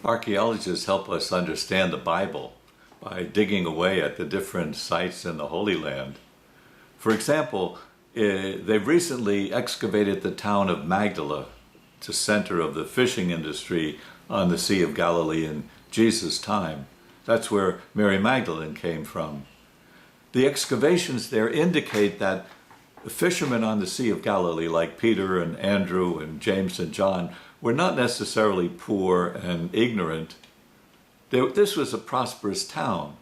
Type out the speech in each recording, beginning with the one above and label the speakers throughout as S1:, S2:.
S1: Archaeologists help us understand the Bible by digging away at the different sites in the Holy Land. For example, they've recently excavated the town of Magdala, it's a center of the fishing industry on the Sea of Galilee in Jesus' time. That's where Mary Magdalene came from. The excavations there indicate that the fishermen on the Sea of Galilee, like Peter and Andrew and James and John, were not necessarily poor and ignorant. This was a prosperous town.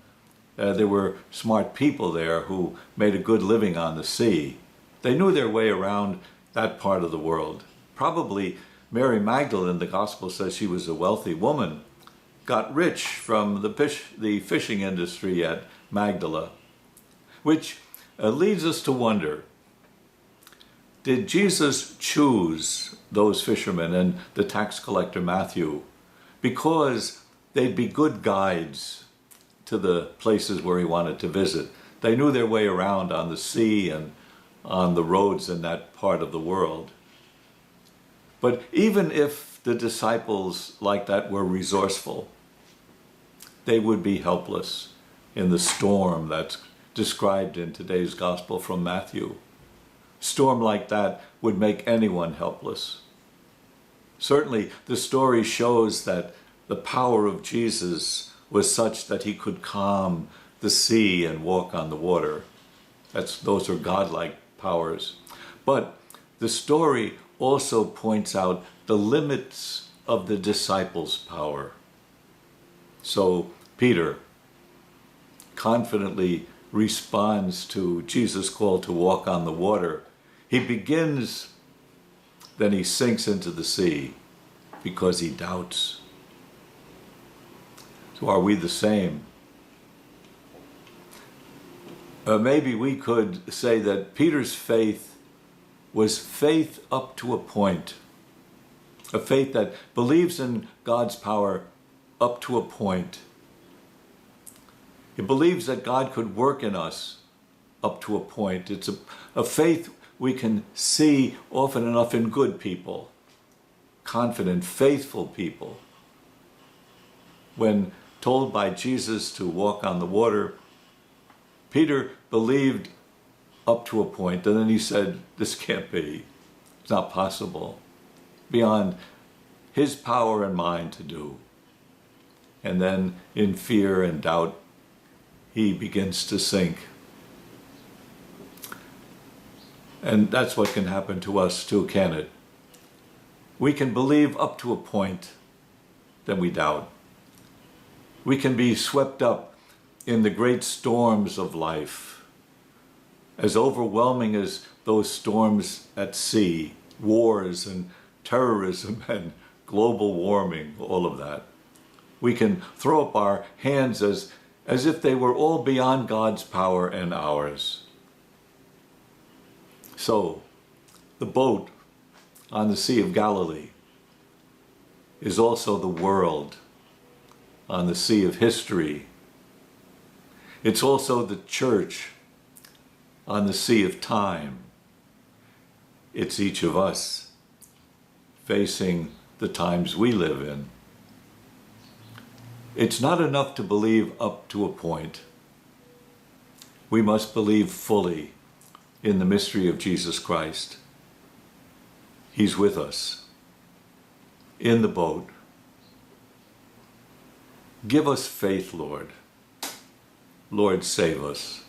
S1: There were smart people there who made a good living on the sea. They knew their way around that part of the world. Probably Mary Magdalene, the gospel says she was a wealthy woman, got rich from the fishing industry at Magdala, which leads us to wonder, did Jesus choose those fishermen and the tax collector Matthew because they'd be good guides to the places where he wanted to visit? They knew their way around on the sea and on the roads in that part of the world. But even if the disciples like that were resourceful, they would be helpless in the storm that's described in today's gospel from Matthew. Storm like that would make anyone helpless. Certainly, the story shows that the power of Jesus was such that he could calm the sea and walk on the water. Those are godlike powers. But the story also points out the limits of the disciples' power. So Peter confidently responds to Jesus' call to walk on the water. He begins, then he sinks into the sea because he doubts. So are we the same? Maybe we could say that Peter's faith was faith up to a point, a faith that believes in God's power up to a point. It believes that God could work in us up to a point. It's a faith we can see often enough in good people, confident, faithful people. When told by Jesus to walk on the water, Peter believed up to a point, and then he said, this can't be. It's not possible. Beyond his power and mine to do. And then in fear and doubt, he begins to sink. And that's what can happen to us too, can it? We can believe up to a point, then we doubt. We can be swept up in the great storms of life, as overwhelming as those storms at sea, wars and terrorism and global warming, all of that. We can throw up our hands as if they were all beyond God's power and ours. So, the boat on the Sea of Galilee is also the world on the sea of history. It's also the church on the sea of time. It's each of us facing the times we live in. It's not enough to believe up to a point. We must believe fully in the mystery of Jesus Christ. He's with us in the boat. Give us faith, Lord. Lord, save us.